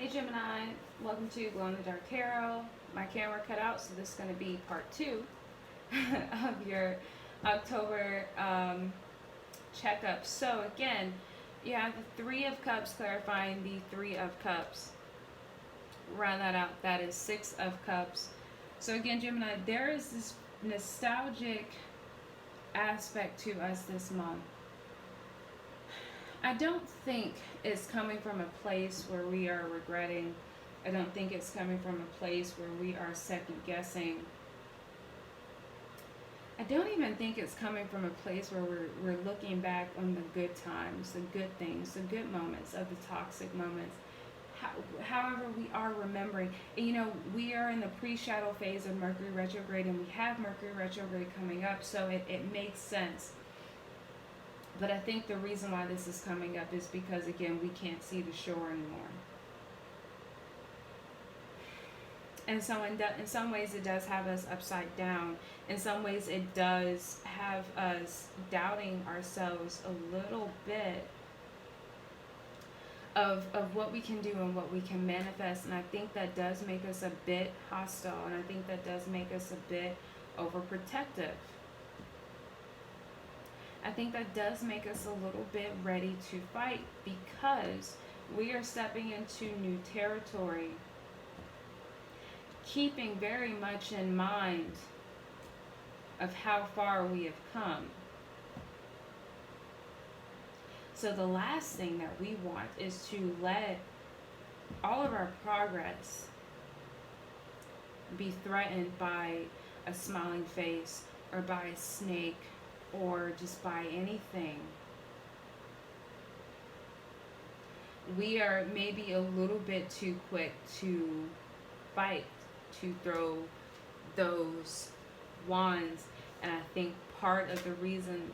Hey Gemini, welcome to Glow in the Dark Tarot. My camera cut out, so this is going to be part 2 of your October checkup. So again, you have the Three of Cups clarifying the Three of Cups. Round that out, that is Six of Cups. So again, Gemini, there is this nostalgic aspect to us this month. I don't think it's coming from a place where we are regretting. I don't think it's coming from a place where we are second guessing. I don't even think it's coming from a place where we're looking back on the good times, the good things, the good moments of the toxic moments. However, we are remembering. And, you know, we are in the pre-shadow phase of Mercury retrograde, and we have Mercury retrograde coming up, so it makes sense. But I think the reason why this is coming up is because, again, we can't see the shore anymore. And so in some ways it does have us upside down. In some ways it does have us doubting ourselves a little bit of what we can do and what we can manifest. And I think that does make us a bit hostile. And I think that does make us a bit overprotective. I think that does make us a little bit ready to fight because we are stepping into new territory, keeping very much in mind of how far we have come. So the last thing that we want is to let all of our progress be threatened by a smiling face or by a snake or just by anything. We are maybe a little bit too quick to fight, to throw those wands. And I think part of the reason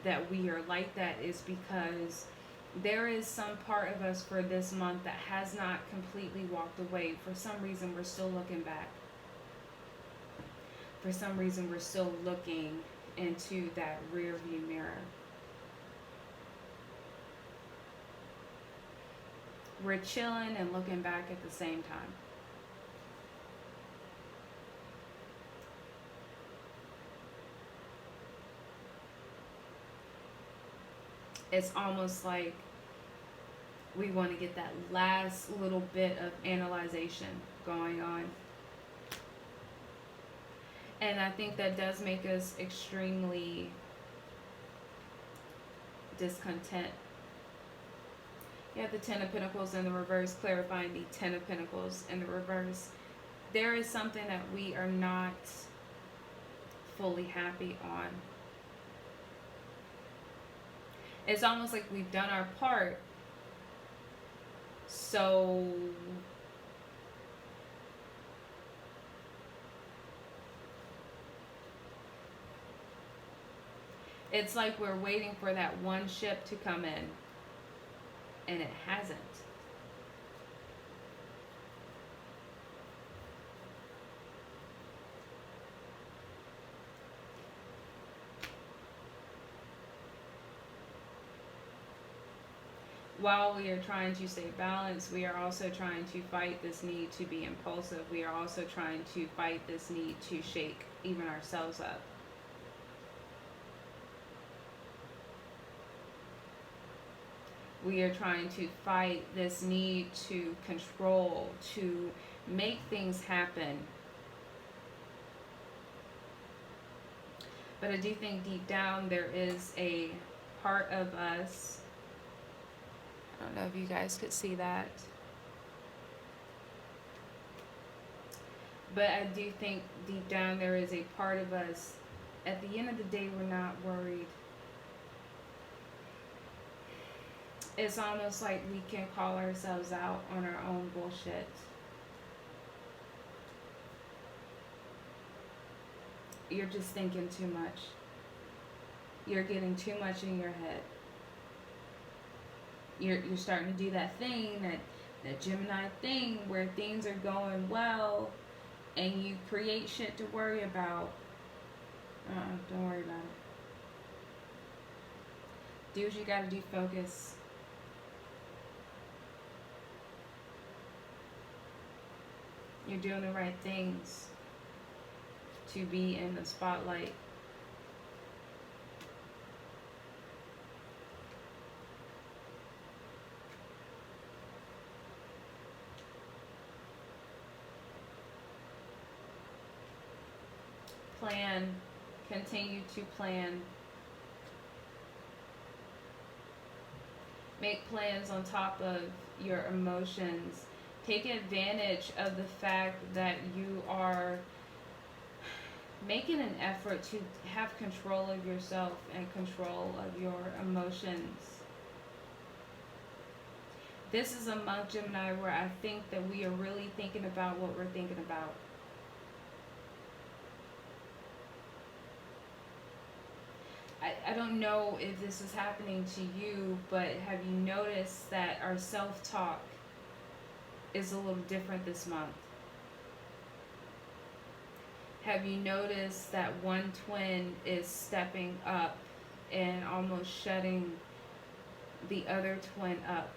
that we are like that is because there is some part of us for this month that has not completely walked away. For some reason, we're still looking back. For some reason, we're still looking into that rear view mirror. We're chilling and looking back at the same time. It's almost like we want to get that last little bit of analyzation going on. And I think that does make us extremely discontent. You have the Ten of Pentacles in the reverse, clarifying the Ten of Pentacles in the reverse. There is something that we are not fully happy on. It's almost like we've done our part, so it's like we're waiting for that one ship to come in, and it hasn't. While we are trying to stay balanced, we are also trying to fight this need to be impulsive. We are also trying to fight this need to shake even ourselves up. We are trying to fight this need to control, to make things happen. But I do think deep down there is a part of us. I don't know if you guys could see that. But I do think deep down there is a part of us. At the end of the day, we're not worried. It's almost like we can call ourselves out on our own bullshit. You're just thinking too much. You're getting too much in your head. You're starting to do that thing, that Gemini thing, where things are going well and you create shit to worry about. Don't worry about it. Do what you gotta do, focus. You're doing the right things to be in the spotlight. Plan, continue to plan. Make plans on top of your emotions. Take advantage of the fact that you are making an effort to have control of yourself and control of your emotions. This is a month, Gemini, where I think that we are really thinking about what we're thinking about. I don't know if this is happening to you, but have you noticed that our self-talk is a little different this month? Have you noticed that one twin is stepping up and almost shutting the other twin up?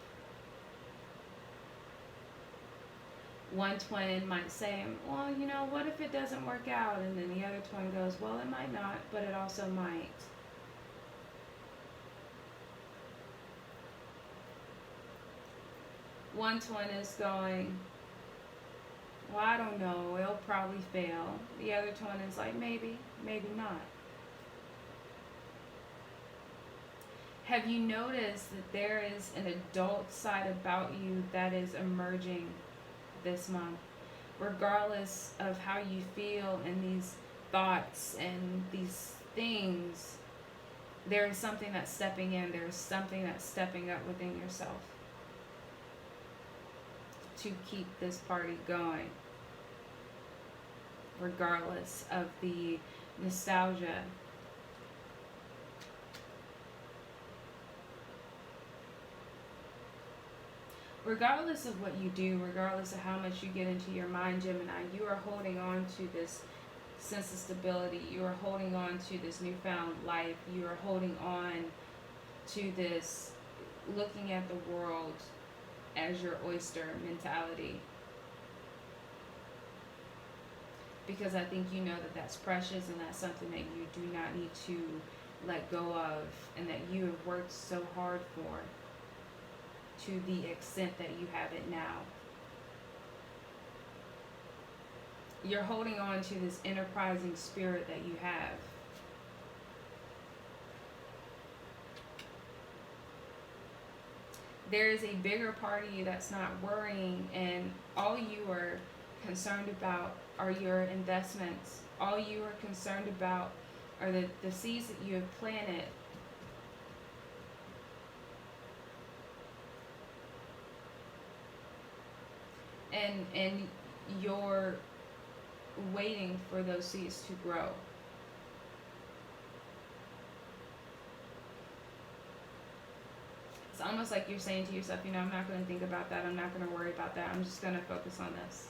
One twin might say, well, you know, what if it doesn't work out? And then the other twin goes, well, it might not, but it also might. One twin is going, well, I don't know, it'll probably fail. The other twin is like, maybe, maybe not. Have you noticed that there is an adult side about you that is emerging this month? Regardless of how you feel and these thoughts and these things, there is something that's stepping in. There is something that's stepping up within yourself to keep this party going, regardless of the nostalgia. Regardless of what you do, regardless of how much you get into your mind, Gemini, you are holding on to this sense of stability. You are holding on to this newfound life. You are holding on to this looking at the world as your oyster mentality. Because I think you know that that's precious and that's something that you do not need to let go of and that you have worked so hard for to the extent that you have it now. You're holding on to this enterprising spirit that you have. There is a bigger part of you that's not worrying, and all you are concerned about are your investments. All you are concerned about are the seeds that you have planted. And you're waiting for those seeds to grow. It's almost like you're saying to yourself, you know, I'm not going to think about that. I'm not going to worry about that. I'm just going to focus on this.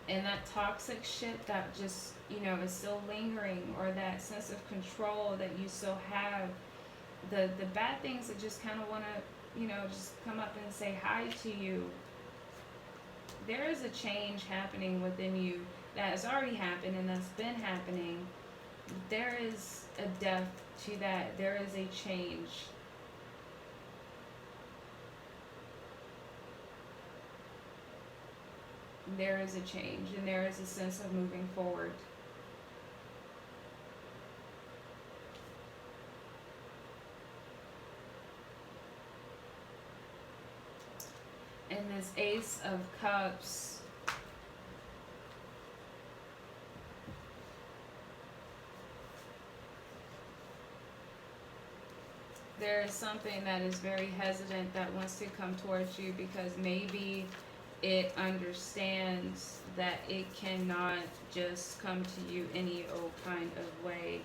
And that toxic shit that just, you know, is still lingering, or that sense of control that you still have, the bad things that just kind of want to, you know, just come up and say hi to you. There is a change happening within you that has already happened and that's been happening. There is a depth to that. There is a change. There is a change, and there is a sense of moving forward. And this Ace of Cups, there is something that is very hesitant that wants to come towards you because maybe it understands that it cannot just come to you any old kind of way.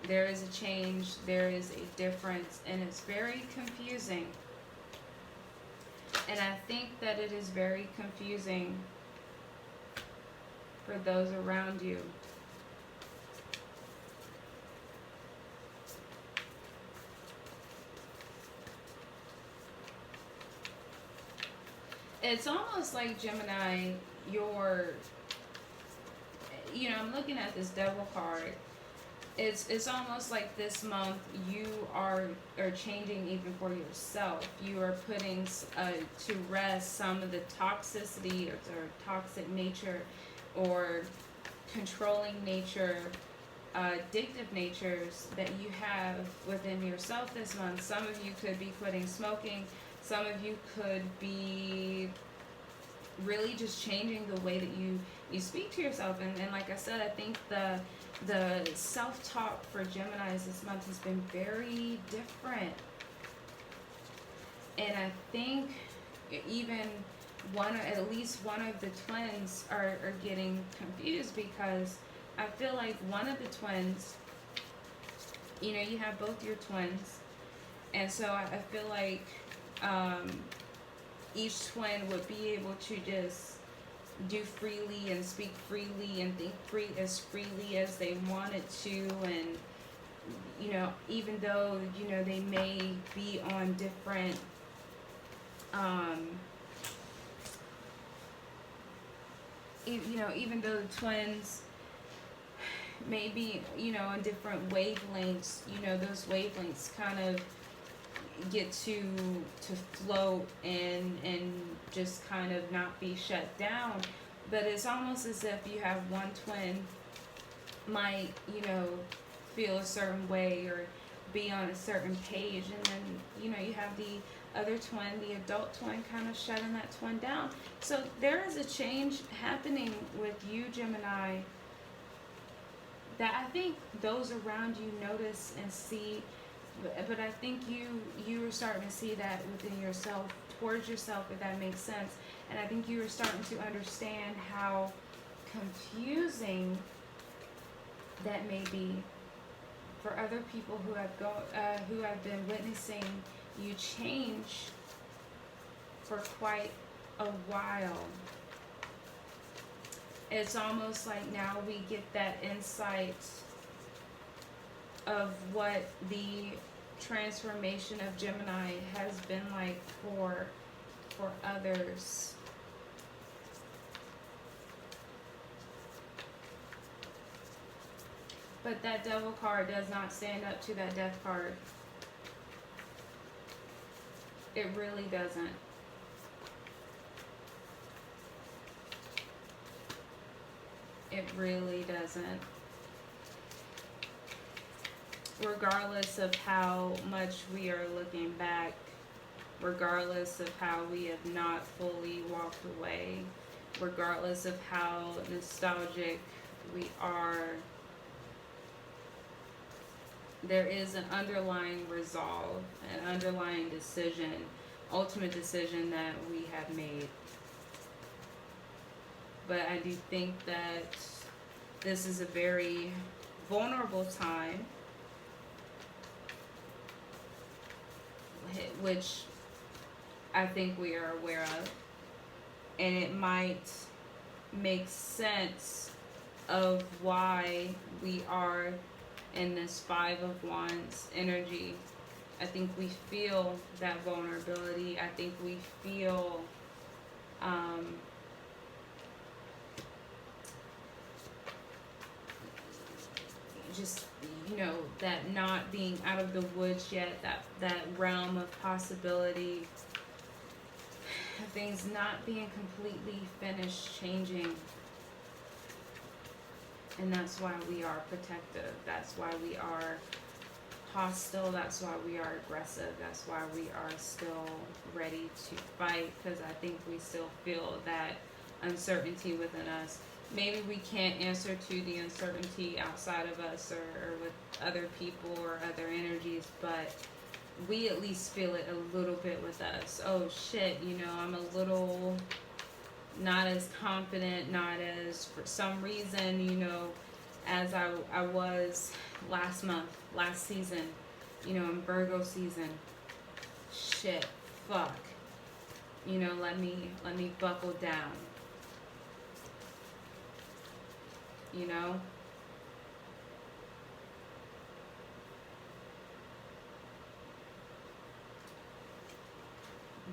There is a change, there is a difference, and it's very confusing. And I think that it is very confusing for those around you. It's almost like Gemini, your, I'm looking at this devil card. It's almost like this month you are changing even for yourself. You are putting to rest some of the toxicity or toxic nature or controlling nature, addictive natures that you have within yourself this month. Some of you could be quitting smoking. Some of you could be really just changing the way that you speak to yourself. And like I said, I think the self-talk for Geminis this month has been very different. And I think even at least one of the twins are getting confused, because I feel like one of the twins, you have both your twins, and so I feel like each twin would be able to just do freely and speak freely and think as freely as they wanted to. And even though they may be on different even though the twins may be on different wavelengths, those wavelengths kind of get to float and just kind of not be shut down. But it's almost as if you have one twin might feel a certain way or be on a certain page, and then you have the other twin, the adult twin, kind of shutting that twin down. So there is a change happening with you, Gemini, that I think those around you notice and see. But I think you are starting to see that within yourself, towards yourself, if that makes sense. And I think you are starting to understand how confusing that may be for other people who have been witnessing you change for quite a while. It's almost like now we get that insight of what the transformation of Gemini has been like for others. But that devil card does not stand up to that death card. It really doesn't. It really doesn't. Regardless of how much we are looking back, regardless of how we have not fully walked away, regardless of how nostalgic we are, there is an underlying resolve, an underlying decision, ultimate decision that we have made. But I do think that this is a very vulnerable time, which I think we are aware of, and it might make sense of why we are in this Five of Wands energy. I think we feel that vulnerability. I think we feel just that not being out of the woods yet, that realm of possibility, things not being completely finished changing. And that's why we are protective. That's why we are hostile. That's why we are aggressive. That's why we are still ready to fight, because I think we still feel that uncertainty within us. Maybe we can't answer to the uncertainty outside of us or with other people or other energies, but we at least feel it a little bit with us. Oh shit, I'm a little not as confident, not as, for some reason, as I was last month, last season, in Virgo season. Shit, fuck. Let me buckle down.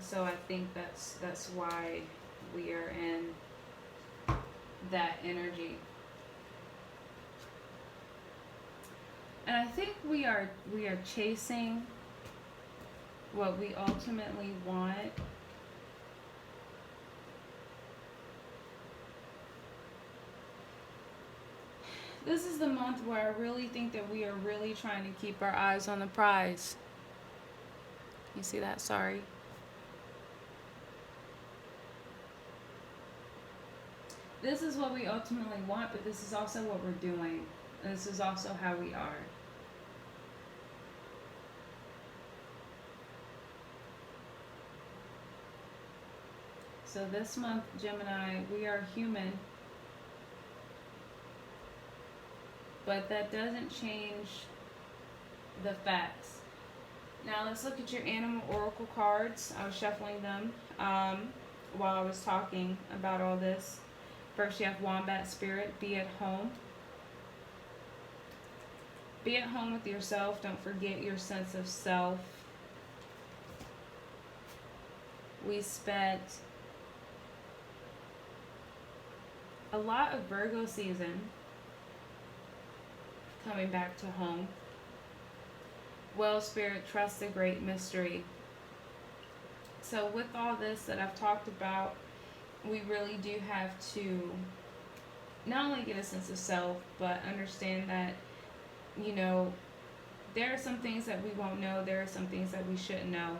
So I think that's why we are in that energy. And I think we are chasing what we ultimately want. This is the month where I really think that we are really trying to keep our eyes on the prize. You see that? Sorry. This is what we ultimately want, but this is also what we're doing. This is also how we are. So this month, Gemini, we are human, but that doesn't change the facts. Now let's look at your animal oracle cards. I was shuffling them while I was talking about all this. First, you have Wombat Spirit. Be at home. Be at home with yourself. Don't forget your sense of self. We spent a lot of Virgo season coming back to home. Well, Spirit, trust the great mystery. So with all this that I've talked about, we really do have to not only get a sense of self, but understand that, you know, there are some things that we won't know. There are some things that we shouldn't know.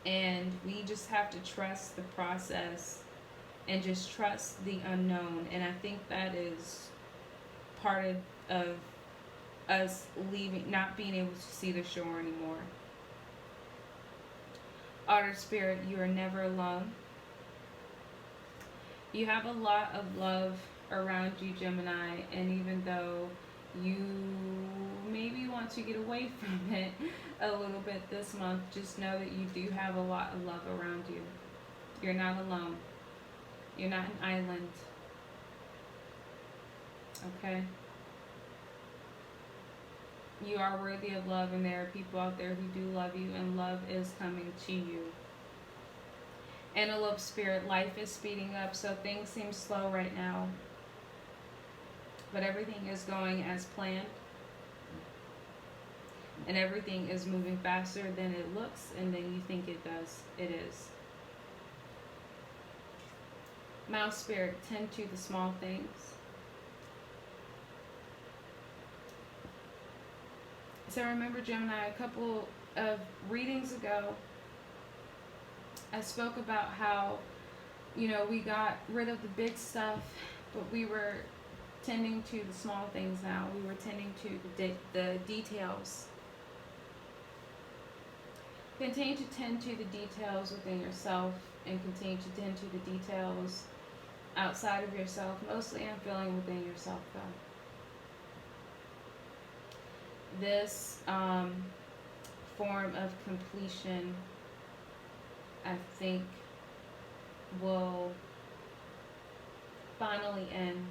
And we just have to trust the process and just trust the unknown. And I think that is part of us leaving, not being able to see the shore anymore. Otter Spirit, you are never alone. You have a lot of love around you, Gemini, and even though you maybe want to get away from it a little bit this month, just know that you do have a lot of love around you. You're not alone. You're not an island. Okay? You are worthy of love, and there are people out there who do love you, and love is coming to you. Antelope Spirit, life is speeding up, so things seem slow right now. But everything is going as planned. And everything is moving faster than it looks and than you think it does. It is. Mouse Spirit, tend to the small things. So remember, Gemini, a couple of readings ago, I spoke about how, you know, we got rid of the big stuff, but we were tending to the small things now. We were tending to the details. Continue to tend to the details within yourself and continue to tend to the details outside of yourself. Mostly I'm feeling within yourself, though. This form of completion, I think, will finally end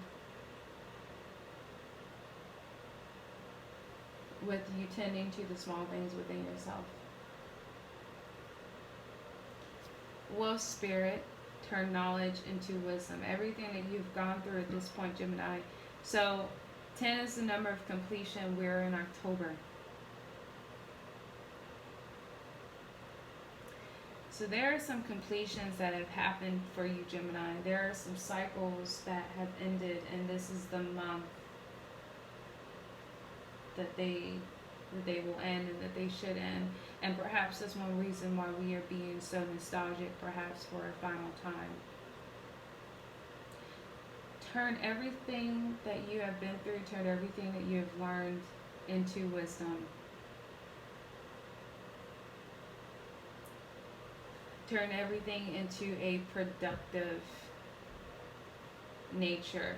with you tending to the small things within yourself. Wolf Spirit, turn knowledge into wisdom. Everything that you've gone through at this point, Gemini. So 10 is the number of completion. We're in October. So there are some completions that have happened for you, Gemini. There are some cycles that have ended, and this is the month that they will end and that they should end. And perhaps that's one reason why we are being so nostalgic, perhaps for a final time. Turn everything that you have been through, turn everything that you have learned into wisdom. Turn everything into a productive nature.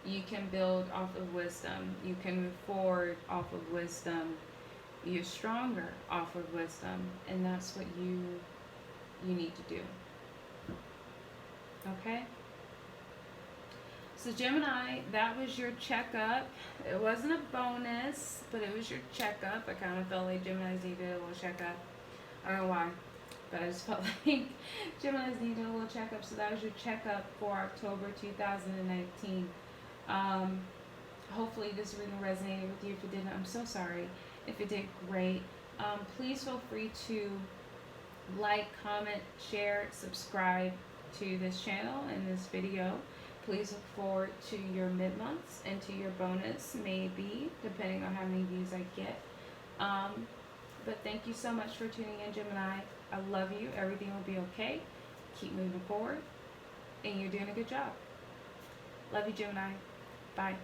You can build off of wisdom. You can move forward off of wisdom. You're stronger off of wisdom. And that's what you need to do. Okay? So Gemini, that was your checkup. It wasn't a bonus, but it was your checkup. I kind of felt like Gemini's needed a little checkup. I don't know why, but I just felt like Gemini's needed a little checkup. So that was your checkup for October 2019. Hopefully this reading resonated with you. If it didn't, I'm so sorry. If it did, great. Please feel free to like, comment, share, subscribe to this channel and this video. Please look forward to your mid-months and to your bonus, maybe, depending on how many views I get. But thank you so much for tuning in, Gemini. I love you. Everything will be okay. Keep moving forward. And you're doing a good job. Love you, Gemini. Bye.